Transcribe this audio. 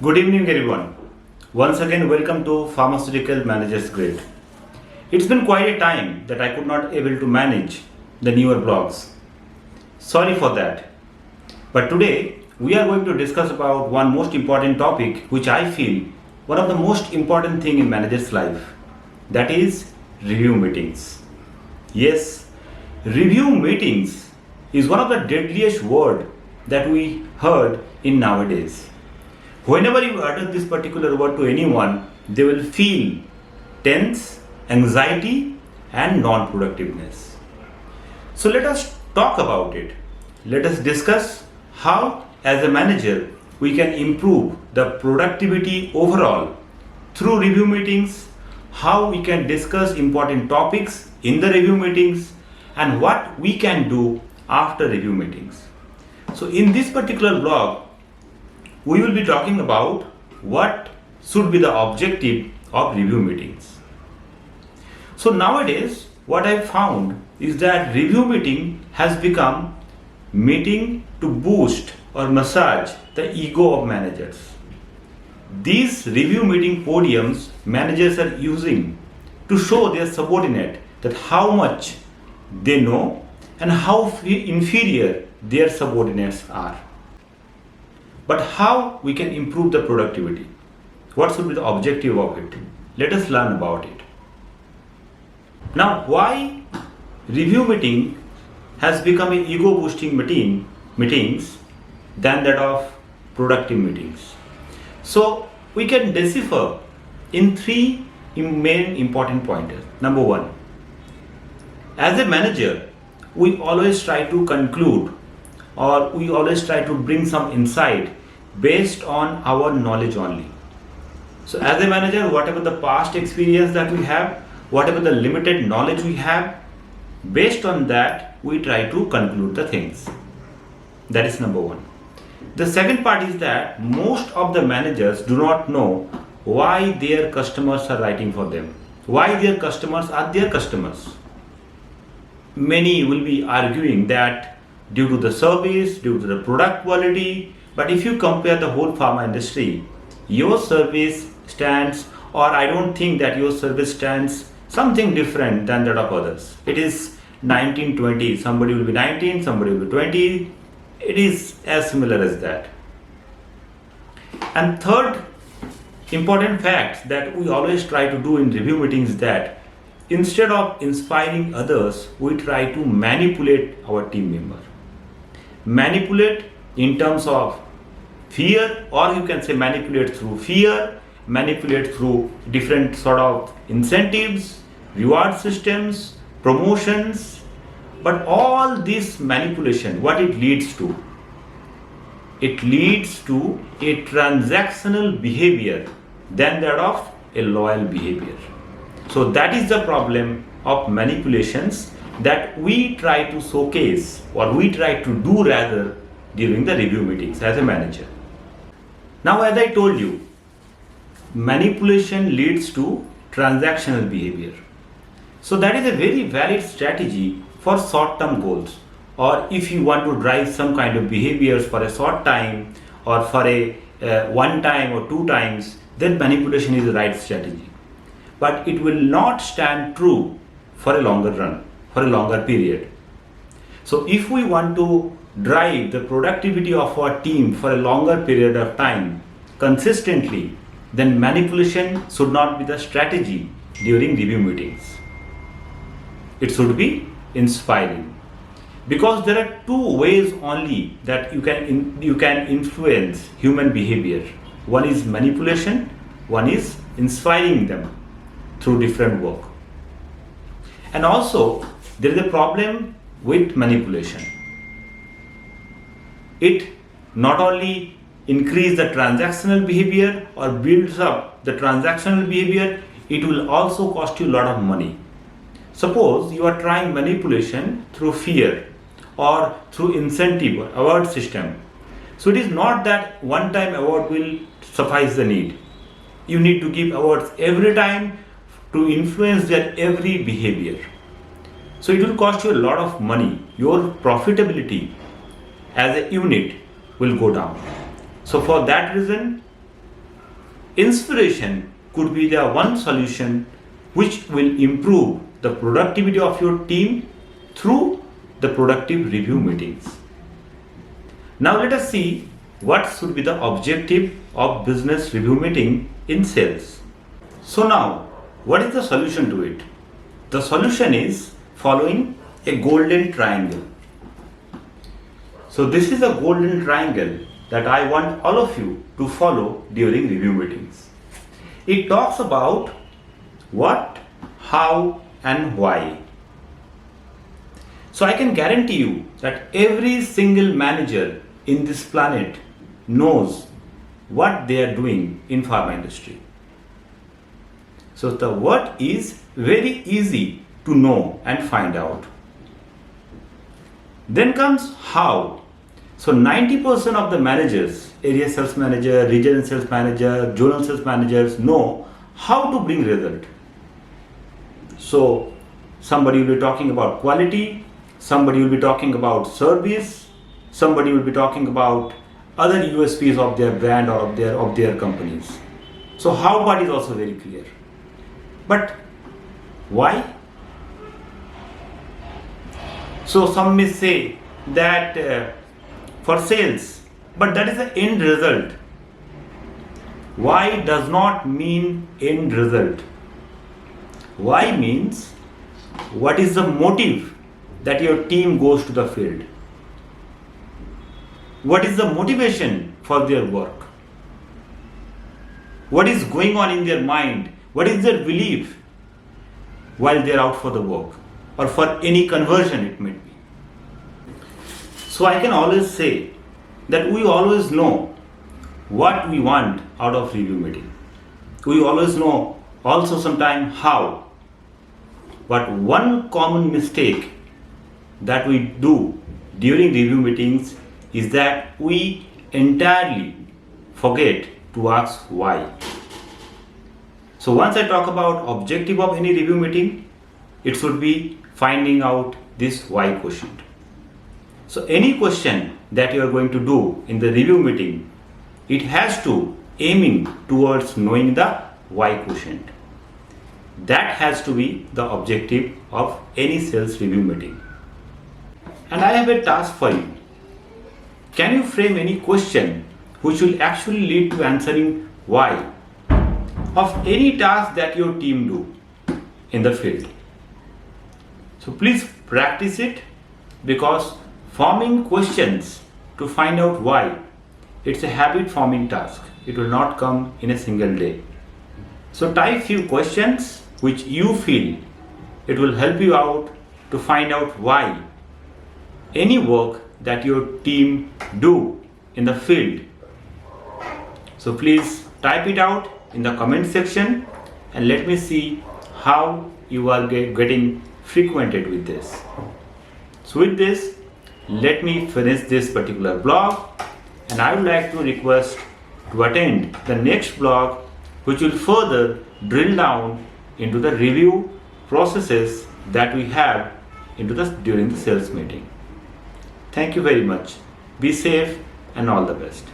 Good evening, everyone. Once again, welcome to Pharmaceutical Managers Grid. It's been quite a time that I could not able to manage the newer blogs. Sorry for that. But today we are going to discuss about one most important topic, which I feel one of the most important thing in manager's life. That is review meetings. Yes, review meetings is one of the deadliest word that we heard in nowadays. Whenever you utter this particular word to anyone, they will feel tense, anxiety, and non-productiveness. So let us talk about it. Let us discuss how, as a manager, we can improve the productivity overall through review meetings, how we can discuss important topics in the review meetings, and what we can do after review meetings. So in this particular blog, we will be talking about what should be the objective of review meetings. So nowadays, what I found is that review meeting has become meeting to boost or massage the ego of managers. These review meeting podiums managers are using to show their subordinate that how much they know and how inferior their subordinates are. But how we can improve the productivity? What should be the objective of it? Let us learn about it. Now, why review meeting has become an ego boosting meetings than that of productive meetings? So we can decipher in three main important pointers. Number one, as a manager, we always try to conclude or we always try to bring some insight based on our knowledge only. So as a manager, whatever the past experience that we have, whatever the limited knowledge we have, based on that we try to conclude the things. That is number one. The second part is that most of the managers do not know why their customers are writing for them, why their customers are their customers. Many will be arguing that due to the service, due to the product quality, but if you compare the whole pharma industry, your service stands, or I don't think that your service stands something different than that of others. It is 19-20, somebody will be 19, somebody will be 20. It is as similar as that. And third important fact that we always try to do in review meetings is that instead of inspiring others, we try to manipulate our team member. Manipulate in terms of fear, or you can say manipulate through fear, manipulate through different sort of incentives, reward systems, promotions. But all this manipulation, what it leads to? It leads to a transactional behavior than that of a loyal behavior. So that is the problem of manipulations that we try to showcase, or we try to do rather, during the review meetings as a manager. Now, as I told you, manipulation leads to transactional behavior. So that is a very valid strategy for short-term goals, or if you want to drive some kind of behaviors for a short time or for a one time or two times, then manipulation is the right strategy. But it will not stand true for a longer run, for a longer period. So if we want to drive the productivity of our team for a longer period of time consistently, then manipulation should not be the strategy during review meetings. It should be inspiring, because there are two ways only that you can influence human behavior. One is manipulation, one is inspiring them through different work. And also there is a problem with manipulation. It not only increases the transactional behavior or builds up the transactional behavior, it will also cost you a lot of money. Suppose you are trying manipulation through fear or through incentive or award system. So it is not that one time award will suffice the need. You need to give awards every time to influence their every behavior. So it will cost you a lot of money. Your profitability as a unit will go down. So for that reason, inspiration could be the one solution which will improve the productivity of your team through the productive review meetings. Now let us see what should be the objective of business review meeting in sales. So now, what is the solution to it? The solution is following a golden triangle. So this is a golden triangle that I want all of you to follow during review meetings. It talks about what, how, and why. So I can guarantee you that every single manager in this planet knows what they are doing in pharma industry. So the what is very easy to know and find out. Then comes how. So 90% of the managers, area sales manager, regional sales manager, zonal sales managers know how to bring result. So somebody will be talking about quality, somebody will be talking about service, somebody will be talking about other USPs of their brand or of their companies. So how part is also very clear. But why? So some may say that for sales, but that is the end result. Why does not mean end result. Why means what is the motive that your team goes to the field? What is the motivation for their work? What is going on in their mind? What is their belief while they are out for the work or for any conversion it may be? So I can always say that we always know what we want out of review meeting. We always know also sometimes how. But one common mistake that we do during review meetings is that we entirely forget to ask why. So once I talk about objective of any review meeting, it should be finding out this why quotient. So any question that you are going to do in the review meeting, it has to aiming towards knowing the why quotient. That has to be the objective of any sales review meeting. And I have a task for you. Can you frame any question which will actually lead to answering why of any task that your team do in the field? So please practice it, because forming questions to find out why, it's a habit forming task. It will not come in a single day. So type few questions which you feel it will help you out to find out why any work that your team do in the field. So please type it out in the comment section and let me see how you are getting frequented with this. So with this, let me finish this particular blog, and I would like to request to attend the next blog, which will further drill down into the review processes that we have during the sales meeting. Thank you very much. Be safe and all the best.